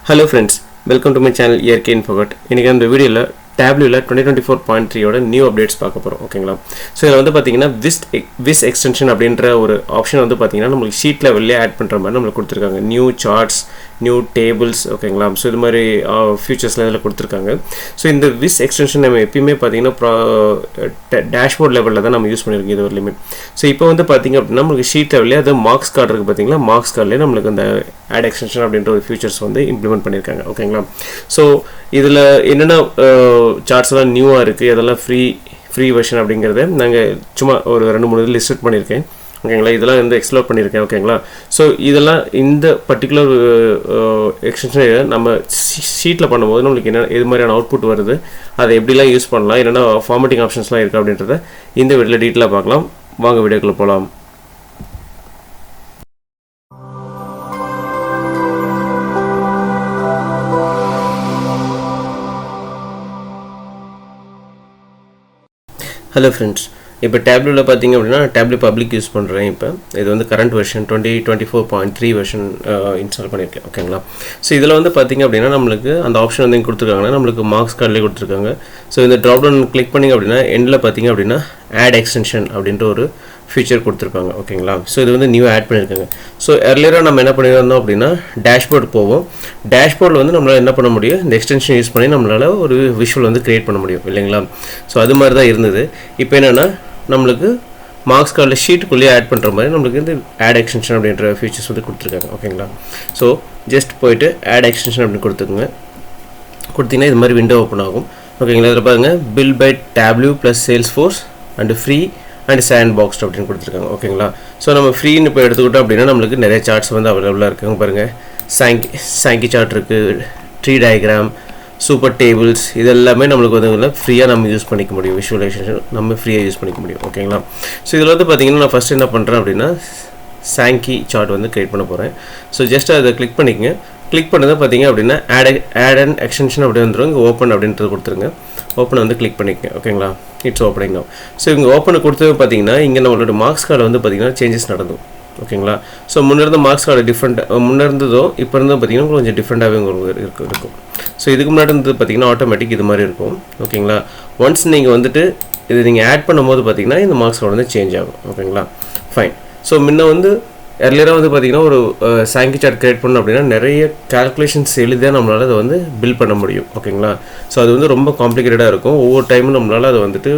Hello friends, welcome to my channel ERK Infocart. இன்னைக்கு இந்த வீடியோல Tableauல 2024.3 ஓட நியூ அப்டேட்ஸ் பார்க்க போறோம். ஓகேங்களா? சோ இதுல வந்து பாத்தீங்கன்னா vis extension அப்படிங்கற ஒரு ஆப்ஷன் வந்து பாத்தீங்கன்னா நமக்கு ஷீட் லெவல்ல ஆட் பண்ற மாதிரி நமக்கு கொடுத்திருக்காங்க. நியூ சார்ட்ஸ், நியூ டேபிள்ஸ், ஓகேங்களா? சோ இது மாதிரி ஃபியூச்சர்ஸ்ல இதெல்லாம் கொடுத்திருக்காங்க. சோ இந்த vis extension நம்ம எப்பவுமே பாத்தீங்கன்னா டேஷ்போர்ட் லெவல்ல தான் நம்ம யூஸ் பண்ணிருக்கோம் இது ஒரு லிமிட். சோ இப்போ வந்து பாத்தீங்க அப்படினா நமக்கு ஷீட் லெவல்ல அது மார்க்ஸ் கார்டு இருக்கு பாத்தீங்களா? மார்க்ஸ் கார்டுல நமக்கு அந்த ஆட் எக்ஸ்டென்ஷன் அப்படிங்கற ஒரு ஃபியூச்சர்ஸ் வந்து இம்ப்ளிமென்ட் பண்ணிருக்காங்க. ஓகேங்களா? சோ இதுல என்னென்ன சார்ட்ஸ் எல்லாம் நியூவா இருக்கு, அதெல்லாம் ஃப்ரீ வெர்ஷன் அப்படிங்கறதை நாங்க சும்மா ஒரு 2-3 லிஸ்ட் அவுட் பண்ணிருக்கேன். ஓகேங்களா? இதெல்லாம் வந்து எக்ஸ்ப்ளோர் பண்ணிருக்கேன். ஓகேங்களா? சோ இதெல்லாம் இந்த பர்టిక్యులர் எக்ஸ்டென்ஷன் நம்ம ஷீட்ல பண்ணும்போது நமக்கு என்ன எது மாதிரியான அவுட்புட் வருது, அதை எப்படிலாம் யூஸ் பண்ணலாம், என்னென்ன ஃபார்மேட்டிங் ஆப்ஷன்ஸ்லாம் இருக்கு அப்படின்றத இந்த வீடியோல டீடைலா பார்க்கலாம். வாங்க வீடியோக்குள்ள போலாம். ஹலோ ஃப்ரெண்ட்ஸ், இப்போ டேப்லெட்டில் பார்த்தீங்க அப்படின்னா டேப்லெட் பப்ளிக் யூஸ் பண்ணுறேன். இப்போ இது வந்து கரண்ட் வெர்ஷன் 2024.3 வெர்ஷன் இன்ஸ்டால் பண்ணியிருக்கேன். ஓகேங்களா? ஸோ இதில் வந்து பார்த்தீங்க அப்படின்னா நம்மளுக்கு அந்த ஆப்ஷன் வந்து எங்கே கொடுத்துருக்காங்கன்னா நம்மளுக்கு மார்க்ஸ் கார்டிலே கொடுத்துருக்காங்க. ஸோ இந்த ட்ராப் டவுன் கிளிக் பண்ணிங்க அப்படின்னா எண்டில் பார்த்தீங்க அப்படின்னா ஆட் எக்ஸ்டென்ஷன் அப்படின்ற ஒரு ஃபீச்சர் கொடுத்துருப்பாங்க. ஓகேங்களா? ஸோ இது வந்து நியூ ஆட் பண்ணியிருக்காங்க. ஸோ எர்லியராக நம்ம என்ன பண்ணியிருந்தோம் அப்படின்னா டேஷ்போர்ட் போவோம். டேஷ்போர்டில் வந்து நம்மளால் என்ன பண்ண முடியும், இந்த எக்ஸ்டென்ஷன் யூஸ் பண்ணி நம்மளால் ஒரு விஷுவல் வந்து கிரியேட் பண்ண முடியும் இல்லைங்களா? ஸோ அது மாதிரி தான் இருந்தது. இப்போ என்னென்னா நம்மளுக்கு மார்க்ஸ் கார்டில் ஷீட்டுக்குள்ளேயே ஆட் பண்ணுற மாதிரி நம்மளுக்கு இந்த ஆட் எக்ஸ்டென்ஷன் அப்படின்ற ஃபீச்சர்ஸ் வந்து கொடுத்துருக்காங்க. ஓகேங்களா? ஸோ ஜஸ்ட் போயிட்டு ஆட் எக்ஸ்டென்ஷன் அப்படின்னு கொடுத்துக்குங்க. கொடுத்தீங்கன்னா இது மாதிரி விண்டோ ஓப்பன் ஆகும். ஓகேங்களா? இதில் பாருங்கள் fill by tablet plus Salesforce and free and sandbox அப்படின்னு கொடுத்துருக்காங்க. ஓகேங்களா? ஸோ நம்ம ஃப்ரீன்னு இப்போ எடுத்துக்கிட்டோம் அப்படின்னா நம்மளுக்கு நிறைய சார்ட்ஸ் வந்து அவைலபிளாக இருக்குங்க. பாருங்கள், சாங்கி சார்ட் இருக்குது, ட்ரீ டயக்ராம், சூப்பர் டேபிள்ஸ், இது எல்லாமே நம்மளுக்கு வந்து ஃப்ரீயாக நம்ம யூஸ் பண்ணிக்க முடியும். விஷுவலைசேஷன் நம்ம ஃப்ரீயாக யூஸ் பண்ணிக்க முடியும். ஓகேங்களா? ஸோ இதில் வந்து பார்த்தீங்கன்னா நான் ஃபஸ்ட்டு என்ன பண்ணுறேன் அப்படின்னா சாங்கி சார்ட் வந்து கிரியேட் பண்ண போகிறேன். ஸோ ஜஸ்ட் அதை கிளிக் பண்ணிக்கங்க. கிளிக் பண்ணதை பார்த்தீங்க அப்படின்னா ஆட் அண்ட் எக்ஸ்டென்ஷன் அப்படி வந்துடும். இங்கே ஓப்பன் அப்படின்றது கொடுத்துருங்க. ஓப்பனை வந்து கிளிக் பண்ணிக்கங்க. ஓகேங்களா? It's opening now. ஸோ இங்கே ஓப்பனை கொடுத்தது பார்த்தீங்கன்னா இங்கே நம்மளோட மார்க்ஸ் கார்டு வந்து பார்த்தீங்கன்னா சேஞ்சஸ் நடந்தும். ஓகேங்களா? ஸோ முன்னிருந்த மார்க்ஸ் கார்டு டிஃப்ரெண்ட் முன்னிருந்ததும் இப்போ இருந்தும் பார்த்தீங்கன்னா கொஞ்சம் டிஃப்ரெண்ட்டாகவே உங்களுக்கு இருக்கும். ஸோ இதுக்கு முன்னாடி இருந்தது பார்த்தீங்கன்னா ஆட்டோமேட்டிக் இது மாதிரி இருக்கும். ஓகேங்களா? ஒன்ஸ் நீங்கள் வந்துட்டு இது நீங்கள் ஆட் பண்ணும்போது பார்த்தீங்கன்னா இந்த மார்க்ஸ் கார்டு வந்து சேஞ்ச் ஆகும். ஓகேங்களா? ஃபைன். ஸோ முன்ன வந்து எர்லியராக வந்து பார்த்தீங்கன்னா ஒரு சாங்கி சார்ட் கிரியேட் பண்ணணும் அப்படின்னா நிறைய கால்குலேஷன்ஸ் எழுதியாக நம்மளால் அதை வந்து பில்ட் பண்ண முடியும். ஓகேங்களா? ஸோ அது வந்து ரொம்ப காம்ப்ளிகேட்டடாக இருக்கும். ஒவ்வொரு டைமும் நம்மளால் அதை வந்துட்டு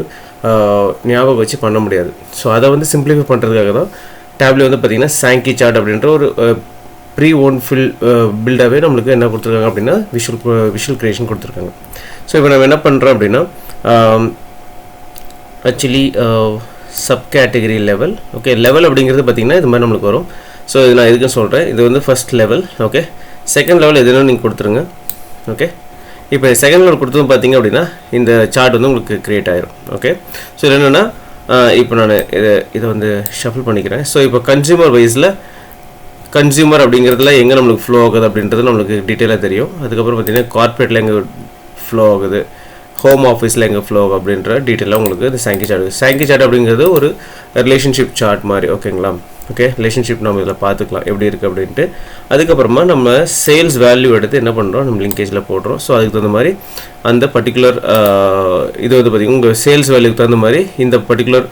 ஞாபகம் வச்சு பண்ண முடியாது. ஸோ அதை வந்து சிம்பிளிஃபை பண்ணுறதுக்காக தான் டேப்லெட் வந்து பார்த்தீங்கன்னா சாங்கி சார்ட் அப்படின்ற ஒரு ப்ரீ ஓன் பில்டாகவே நம்மளுக்கு என்ன கொடுத்துருக்காங்க அப்படின்னா விஷுவல் க்ரியேஷன் கொடுத்துருக்காங்க. ஸோ இப்போ நம்ம என்ன பண்ணுறோம் அப்படின்னா actually sub category level. Okay, level அப்படிங்கிறது பார்த்தீங்கன்னா இது மாதிரி நம்மளுக்கு வரும். ஸோ இது நான் எதுக்கும் சொல்கிறேன், இது வந்து first level. Okay, second level எதுனா நீங்கள் கொடுத்துருங்க. ஓகே, இப்போ செகண்ட் லெவல் கொடுத்ததும் பார்த்தீங்க அப்படின்னா இந்த சார்ட் வந்து உங்களுக்கு க்ரியேட் ஆயிரும். ஓகே, ஸோ இது என்னென்னா இப்போ நான் இதை வந்து ஷஃபிள் பண்ணிக்கிறேன். ஸோ இப்போ கன்சியூமர் வைஸில் கன்சியூமர் அப்படிங்கிறதுல எங்கே நம்மளுக்கு ஃப்ளோ ஆகுது அப்படின்றது நம்மளுக்கு டீட்டெயிலாக தெரியும். அதுக்கப்புறம் பார்த்தீங்கன்னா கார்பரேட்டில் எங்கே ஃப்ளோ ஆகுது, ஹோம் ஆஃபீஸில் எங்கே ஃப்ளோ அப்படின்ற டீட்டெயிலாக உங்களுக்கு இந்த சாங்கி சார்ட் அப்படிங்கிறது ஒரு ரிலேஷன்ஷிப் சார்ட் மாதிரி. ஓகேங்களா? ஓகே, ரிலேஷன்ஷிப் நம்ம இதில் பார்த்துக்கலாம் எப்படி இருக்குது அப்படின்ட்டு. அதுக்கப்புறமா நம்ம சேல்ஸ் வேல்யூ எடுத்து என்ன பண்ணுறோம், நம்ம லிங்கேஜில் போடுறோம். ஸோ அதுக்கு தகுந்த மாதிரி அந்த பர்டிகுலர் இது வந்து பார்த்திங்கன்னா உங்கள் சேல்ஸ் வேல்யூக்கு தகுந்த மாதிரி இந்த பர்டிகுலர்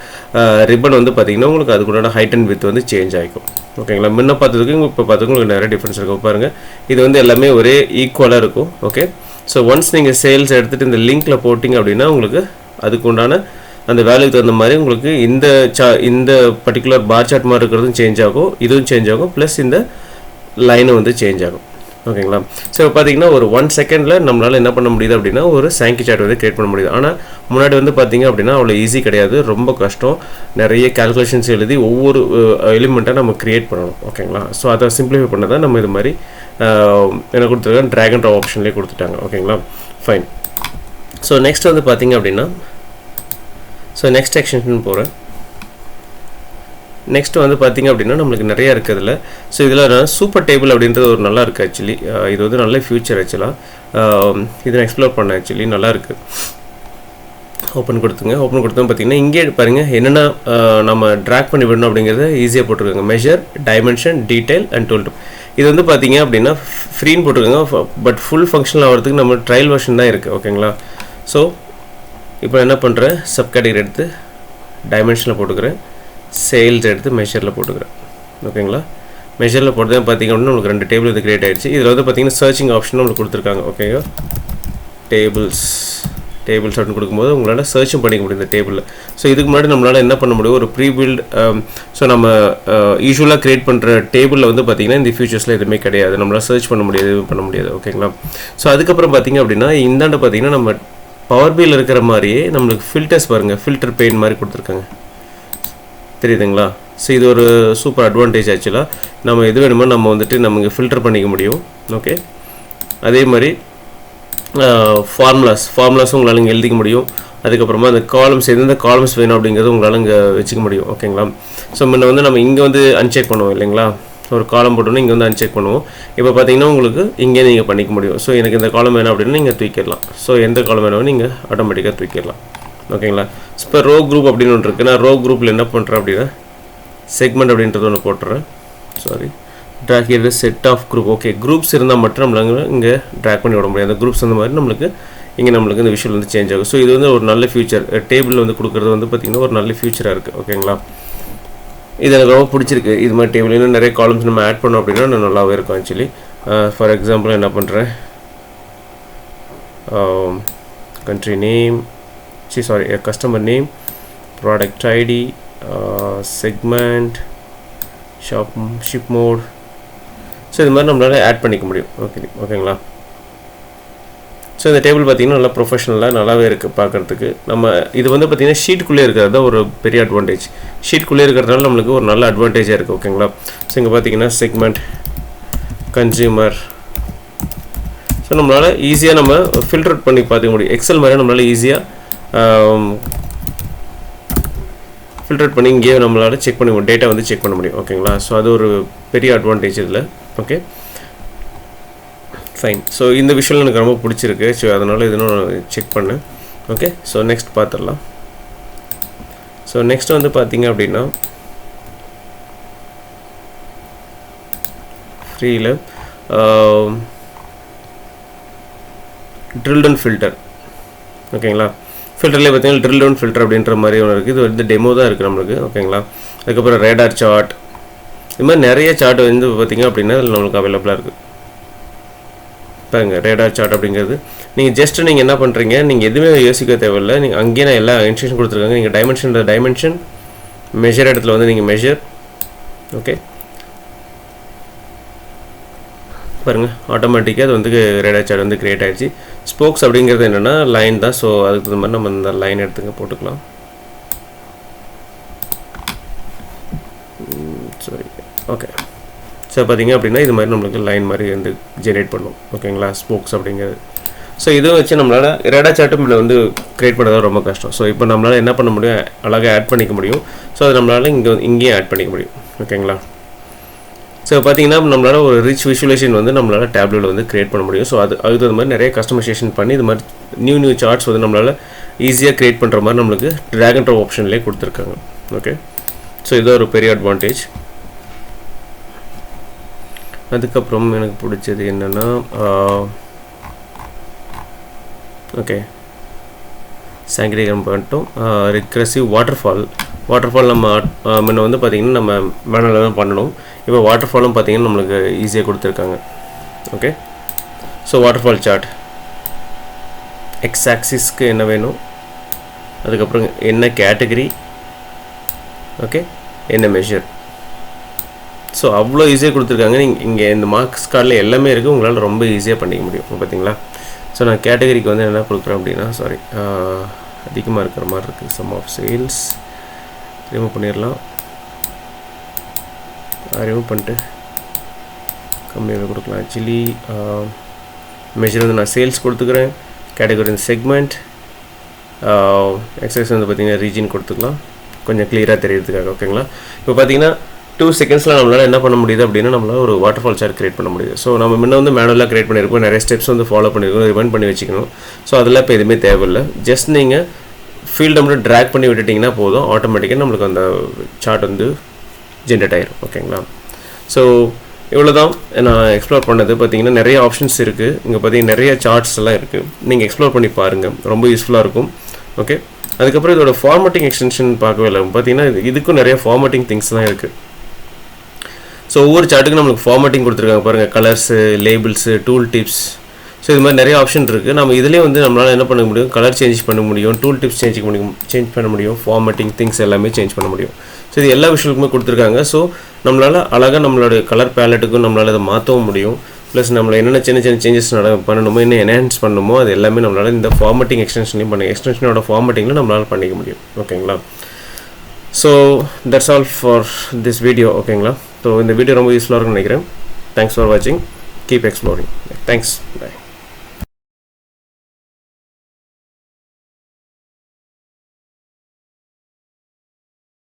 ரிப்பன் வந்து பார்த்திங்கன்னா உங்களுக்கு அதுக்குண்டான ஹைட் அண்ட் வித் வந்து சேஞ்ச் ஆகிக்கும். ஓகேங்களா? முன்ன பார்த்ததுக்கு இப்போ பார்த்துக்கு உங்களுக்கு நிறைய டிஃப்ரென்ஸ் இருக்கும். பாருங்கள், இது வந்து எல்லாமே ஒரே ஈக்குவலாக இருக்கும். ஓகே, ஸோ ஒன்ஸ் நீங்கள் சேல்ஸ் எடுத்துகிட்டு இந்த லிங்க்கில் போட்டிங்க அப்படின்னா உங்களுக்கு அதுக்கு உண்டான அந்த வேல்யூக்கு தகுந்த மாதிரி உங்களுக்கு இந்த பர்டிகுலர் பார் சார்ட் மாதிரி இருக்கிறதும் சேஞ்ச் ஆகும், இதுவும் சேஞ்ச் ஆகும், ப்ளஸ் இந்த லைனும் வந்து சேஞ்ச் ஆகும். ஓகேங்களா? ஸோ பார்த்தீங்கன்னா ஒரு 1 செகண்டில் நம்மளால் என்ன பண்ண முடியுது அப்படின்னா ஒரு சாங்கி சார்ட் வந்து கிரியேட் பண்ண முடியுது. ஆனால் முன்னாடி வந்து பார்த்தீங்க அப்படின்னா அவ்வளோ ஈஸி கிடையாது, ரொம்ப கஷ்டம். நிறைய கால்குலேஷன்ஸ் எழுதி ஒவ்வொரு எலிமெண்ட்டாக நம்ம கிரியேட் பண்ணணும். ஓகேங்களா? ஸோ அதை சிம்பிளிஃபை பண்ண தான் நம்ம இது மாதிரி என்ன கொடுத்துருக்காங்க, ட்ராக் அண்ட் ட்ராப் ஆப்ஷன்லேயே கொடுத்துட்டாங்க. ஓகேங்களா? ஃபைன். ஸோ நெக்ஸ்ட் வந்து பார்த்தீங்க அப்படின்னா நெக்ஸ்ட் எக்ஸ்டென்ஷன் போகிறேன். நெக்ஸ்ட் வந்து பார்த்தீங்க அப்படின்னா நம்மளுக்கு நிறையா இருக்குதுல. ஸோ இதில் சூப்பர் டேபிள் அப்படின்றது ஒரு நல்லா இருக்குது. ஆக்சுவலி இது வந்து நல்ல ஃபியூச்சர். ஆக்சுவலாக இதை நான் எக்ஸ்ப்ளோர் பண்ணேன். ஆக்சுவலி நல்லா இருக்குது. ஓப்பன் கொடுத்துங்க. ஓப்பன் கொடுத்தோம் பார்த்தீங்கன்னா இங்கே பாருங்கள் என்னென்ன நம்ம ட்ராக் பண்ணி விடணும் அப்படிங்கிறத ஈஸியாக போட்டிருக்காங்க. Measure, dimension, detail and tooltip. இது வந்து பார்த்தீங்க அப்படின்னா ஃப்ரீன்னு போட்டிருக்காங்க. பட் ஃபுல் ஃபங்க்ஷனல் ஆகிறதுக்கு நம்ம ட்ரையல் வெர்ஷன் தான் இருக்குது. ஓகேங்களா? ஸோ இப்போ என்ன பண்ணுறேன், சப் கேட்டகரி எடுத்து டைமென்ஷனில் போட்டுக்கிறேன், சேல்ஸ் எடுத்து மெஷரில் போட்டுக்கிறேன். ஓகேங்களா? மெஷரில் போட்டு பார்த்தீங்க அப்படின்னா உங்களுக்கு 2 டேபிள் இது கிரியேட் ஆகிடுச்சு. இதில் வந்து பார்த்தீங்கன்னா சர்ச்சிங் ஆப்ஷன் உங்களுக்கு கொடுத்துருக்காங்க. ஓகேங்க, டேபிள்ஸ் அப்படின்னு கொடுக்கும்போது உங்களால் சர்ச்சும் பண்ணிக்க முடியும் இந்த டேபிளில். ஸோ இதுக்கு முன்னாடி நம்மளால் என்ன பண்ண முடியும், ஒரு ப்ரீபில்ட் ஸோ நம்ம யூஸ்வலாக க்ரியேட் பண்ணுற டேபிளில் வந்து பார்த்திங்கன்னா இந்த ஃபியூச்சர்ஸில் எதுவுமே கிடையாது. நம்மளால் சர்ச் பண்ண முடியாது, எதுவும் பண்ண முடியாது. ஓகேங்களா? ஸோ அதுக்கப்புறம் பார்த்திங்க அப்படின்னா இந்தாண்ட பார்த்திங்கன்னா நம்ம பவர் பியில் இருக்கிற மாதிரியே நம்மளுக்கு ஃபில்டர்ஸ் பாருங்கள், ஃபில்டர் பெயின் மாதிரி கொடுத்துருக்காங்க. தெரியுதுங்களா? ஸோ இது ஒரு சூப்பர் அட்வான்டேஜ். ஆக்சுவலாக நம்ம எது வேணுமோ நம்ம வந்துட்டு நமக்கு ஃபில்டர் பண்ணிக்க முடியும். ஓகே, அதே மாதிரி ஃபார்முலாஸும் உங்களால் இங்கே எழுதிக்க முடியும். அதுக்கப்புறமா அந்த காலம்ஸ் எந்தெந்த காலம்ஸ் வேணும் அப்படிங்கிறது உங்களால் இங்கே வச்சுக்க முடியும். ஓகேங்களா? ஸோ முன்ன வந்து நம்ம இங்கே வந்து அன்செக் பண்ணுவோம் இல்லைங்களா, ஒரு காலம் போட்டோன்னா இங்கே வந்து அன்செக் பண்ணுவோம். இப்போ பார்த்தீங்கன்னா உங்களுக்கு இங்கே நீங்கள் பண்ணிக்க முடியும். ஸோ எனக்கு இந்த காலம் வேணும் அப்படின்னா நீங்கள் தூக்கிடலாம். ஸோ எந்த காலம் வேணும் நீங்கள் ஆட்டோமேட்டிக்காக தூக்கிடலாம். ஓகேங்களா? இப்போ ரோ குரூப் அப்படின்னு ஒன்று இருக்குது. நான் ரோ குரூப்பில் என்ன பண்ணுறேன் அப்படின்னா செக்மெண்ட் அப்படின்றது ஒன்று போட்டுறேன். சாரி, ட்ராக் இது set of group. Okay, groups இருந்தால் மட்டும் நம்மளால இங்கே ட்ராக் பண்ணி விட முடியாது. அந்த குரூப்ஸ் அந்த மாதிரி நம்மளுக்கு இங்கே நம்மளுக்கு இந்த விஷுவல் வந்து சேஞ்ச் ஆகும். ஸோ இது வந்து ஒரு நல்ல ஃபியூச்சர். டேபிளில் வந்து கொடுக்குறது வந்து பார்த்திங்கன்னா ஒரு நல்ல ஃபியூச்சராக இருக்குது. ஓகேங்களா? இது எனக்கு ரொம்ப பிடிச்சிருக்கு. இது மாதிரி டேபிள் இன்னும் நிறைய காலம்ஸ் நம்ம ஆட் பண்ணோம் அப்படின்னா இன்னும் நல்லாவே இருக்கும். ஆக்சுவலி ஃபார் எக்ஸாம்பிள் என்ன பண்ணுறேன், country name, customer name, product ID, segment, ship mode. So இது மாதிரி நம்மளால் ஆட் பண்ணிக்க முடியும். ஓகேங்களா? ஸோ இந்த டேபிள் பார்த்திங்கன்னா நல்லா ப்ரொஃபஷனலாக நல்லாவே இருக்குது பார்க்குறதுக்கு. நம்ம இது வந்து பார்த்திங்கன்னா ஷீட்டுக்குள்ளே இருக்கிறது தான் ஒரு பெரிய அட்வான்டேஜ். ஷீட்டுக்குள்ளே இருக்கிறதுனால நம்மளுக்கு ஒரு நல்ல அட்வான்டேஜாக இருக்குது. ஓகேங்களா? ஸோ இங்கே பார்த்திங்கன்னா செக்மெண்ட், கன்சியூமர். ஸோ நம்மளால் ஈஸியாக நம்ம ஃபில்டர் பண்ணி பார்த்துக்க முடியும். எக்ஸல் மாதிரி நம்மளால் ஈஸியாக ஃபில்டர் பண்ணி இங்கேயே நம்மளால் செக் பண்ண முடியும், டேட்டா வந்து செக் பண்ண முடியும். ஓகேங்களா? ஸோ அது ஒரு பெரிய அட்வான்டேஜ் இதில். Okay, fine. ஸோ இந்த விஷயம் எனக்கு ரொம்ப பிடிச்சிருக்கு. ஸோ அதனால் இதனும் செக் பண்ணேன். ஓகே, ஸோ நெக்ஸ்ட் பார்த்துடலாம். ஸோ நெக்ஸ்ட் வந்து பார்த்தீங்க அப்படின்னா ஃப்ரீயில் ட்ரில் டவுன் ஃபில்டர். ஓகேங்களா? ஃபில்டர்லேயே பார்த்தீங்கன்னா ட்ரில் டவுன் ஃபில்டர் அப்படின்ற மாதிரி ஒன்று இருக்குது. இது வந்து டெமோ தான் இருக்குது நம்மளுக்கு. ஓகேங்களா? அதுக்கப்புறம் ரேடார் சார்ட், இது மாதிரி நிறைய சார்ட் வந்து பார்த்திங்க அப்படின்னா அதில் நம்மளுக்கு அவைலபிளாக இருக்குது. பாருங்க, ரேடார் சார்ட் அப்படிங்கிறது நீங்கள் ஜஸ்ட் நீங்கள் என்ன பண்ணுறீங்க, நீங்கள் எதுவுமே யோசிக்க தேவையில்லை. நீங்கள் அங்கேயே நான் எல்லா இன்ஸ்ட்ரக்ஷன் கொடுத்துருக்காங்க. நீங்கள் டைமென்ஷன் மெஷர் இடத்துல வந்து நீங்கள் மெஷர். ஓகே, பாருங்கள், ஆட்டோமேட்டிக்காக அது வந்து ரேடார் சார்ட் வந்து க்ரியேட் ஆகிடுச்சு. ஸ்போக்ஸ் அப்படிங்கிறது என்னென்னா லைன் தான். ஸோ அதுக்கு தகுந்த மாதிரி நம்ம இந்த லைன் எடுத்துங்க போட்டுக்கலாம். சரி, ஓகே. ஸோ பார்த்திங்க அப்படின்னா இது மாதிரி நம்மளுக்கு லைன் மாதிரி வந்து ஜென்ரேட் பண்ணும். ஓகேங்களா? ஸ்போக்ஸ் அப்படிங்கிறது. ஸோ இதுவும் வச்சு நம்மளால் ரேடார் சார்ட்டும் இதில் வந்து க்ரியேட் பண்ணுறது ரொம்ப கஷ்டம். ஸோ இப்போ நம்மளால் என்ன பண்ண முடியும், அழகாக ஆட் பண்ணிக்க முடியும். ஸோ அது நம்மளால் இங்கேயும் ஆட் பண்ணிக்க முடியும். ஓகேங்களா? ஸோ பார்த்திங்கன்னா நம்மளால் ஒரு ரிச் விஷுவலைசேஷன் வந்து நம்மளால் டேப்லெட்டில் வந்து க்ரியேட் பண்ண முடியும். ஸோ அதுக்கு அது மாதிரி நிறைய கஸ்டமைசேஷன் பண்ணி இது மாதிரி நியூ சார்ட்ஸ் வந்து நம்மளால் ஈஸியாக க்ரியேட் பண்ணுற மாதிரி நம்மளுக்கு ட்ராக் அண்ட் ட்ராப் ஆப்ஷன்லேயே கொடுத்துருக்காங்க. ஓகே, ஸோ இது ஒரு பெரிய அட்வான்டேஜ். அதுக்கப்புறம் எனக்கு பிடிச்சது என்னென்னா ஓகே சாங்கிரிகம் பண்ணிட்டோம். ரிக்ரெசிவ் வாட்டர்ஃபால் நம்ம முன்ன வந்து பார்த்திங்கன்னா நம்ம மேனுவலாக தான் பண்ணணும். இப்போ வாட்டர்ஃபாலும் பார்த்திங்கன்னா நம்மளுக்கு ஈஸியாக கொடுத்துருக்காங்க. Okay, so waterfall chart, X ஆக்சிஸ்க்கு என்ன வேணும், அதுக்கப்புறம் என்ன கேட்டகரி, ஓகே, என்ன மெஷர். ஸோ அவ்வளோ ஈஸியாக கொடுத்துருக்காங்க. நீங்கள் இங்கே இந்த மார்க்ஸ் கார்டில் எல்லாமே இருக்குது. உங்களால் ரொம்ப ஈஸியாக பண்ணிக்க முடியும். பார்த்தீங்களா? ஸோ நான் கேட்டகரிக்கு வந்து என்ன கொடுக்குறேன் அப்படின்னா, சாரி, அதிகமாக இருக்கிற மாதிரி இருக்குது. சம் ஆஃப் சேல்ஸ் ரிமூவ் பண்ணிடலாம். ரிமூவ் பண்ணிட்டு கம்மியாக கொடுக்கலாம். ஆக்சுவலி மெஷர் வந்து நான் சேல்ஸ் கொடுத்துக்கிறேன். கேட்டகரி வந்து செக்மெண்ட், எக்ஸசைஸ் வந்து பார்த்திங்கன்னா ரீஜன் கொடுத்துக்கலாம், கொஞ்சம் கிளியராக தெரியறதுக்காக. ஓகேங்களா? இப்போ பார்த்தீங்கன்னா 2 செகண்ட்ஸில் நம்மளால் என்ன பண்ண முடியுது அப்படின்னா நம்மளால் ஒரு வாட்டர்ஃபால் சார்ட் க்ரியேட் பண்ண முடியுது. ஸோ நம்ம முன்ன வந்து மேனுவலாக க்ரியேட் பண்ணியிருக்கோம், நிறைய ஸ்டெப்ஸ் வந்து ஃபாலோ பண்ணியிருக்கோம், ரிமைண்ட் பண்ணி வச்சுக்கணும். ஸோ அதெல்லாம் இப்போ எதுவுமே தேவையில்லை. ஜஸ்ட் நீங்கள் ஃபீல்டை மட்டும் ட்ராக் பண்ணி விட்டுட்டிங்கன்னா போதும், ஆட்டோமேட்டிக்காக நம்மளுக்கு அந்த சார்ட் வந்து ஜென்ரேட் ஆயிரும். ஓகேங்களா? ஸோ இவ்வளோ தான் நான் எக்ஸ்ப்ளோர் பண்ணது. பார்த்தீங்கன்னா நிறைய ஆப்ஷன்ஸ் இருக்குது இங்கே, பார்த்தீங்கன்னா நிறைய சார்ட்ஸ் எல்லாம் இருக்குது. நீங்கள் எக்ஸ்ப்ளோர் பண்ணி பாருங்கள், ரொம்ப யூஸ்ஃபுல்லாக இருக்கும். ஓகே, அதுக்கப்புறம் இதோட ஃபார்மேட்டிங் எக்ஸ்டென்ஷன் பார்க்கவே இல்லை. பார்த்தீங்கன்னா இதுக்கும் நிறைய ஃபார்மேட்டிங் திங்ஸ் தான் இருக்குது. ஸோ ஒவ்வொரு சார்ட்டுக்கும் நம்மளுக்கு ஃபார்மேட்டிங் கொடுத்துருக்காங்க பாருங்கள், colours, labels, tool tips. So இது மாதிரி நிறைய ஆப்ஷன் இருக்குது. நம்ம இதிலே வந்து நம்மளால் என்ன பண்ண முடியும், கலர் சேஞ்ச் பண்ண முடியும், டூல் டிப்ஸ் சேஞ்ச் பண்ண முடியும், ஃபார்மேட்டிங் திங்ஸ் எல்லாமே சேஞ்ச் பண்ண முடியும். ஸோ இது எல்லா விஷயங்களுக்குமே கொடுத்துருக்காங்க. ஸோ நம்மளால் அழகாக நம்மளோட கலர் பேலட்டுக்கும் நம்மளால் அதை மாற்றவும் முடியும். ப்ளஸ் நம்மளை என்னென்ன சின்ன சின்ன சேஞ்சஸ் பண்ணணுமோ, இன்னும் என்ஹான்ஸ் பண்ணணுமோ, அது எல்லாமே நம்மளால் இந்த ஃபார்மேட்டிங் எக்ஸ்டென்ஷனையும் எக்ஸ்டென்ஷனோட ஃபார்மேட்டிங்கில் நம்மளால் பண்ணிக்க முடியும். ஓகேங்களா? So that's all for this video. ஓகேங்களா? ஸோ இந்த வீடியோ ரொம்ப யூஸ்ஃபுல்லாக இருக்கும்னு நினைக்கிறேன். தேங்க்ஸ் ஃபார் வாட்சிங். Keep exploring. தேங்க்ஸ். பை.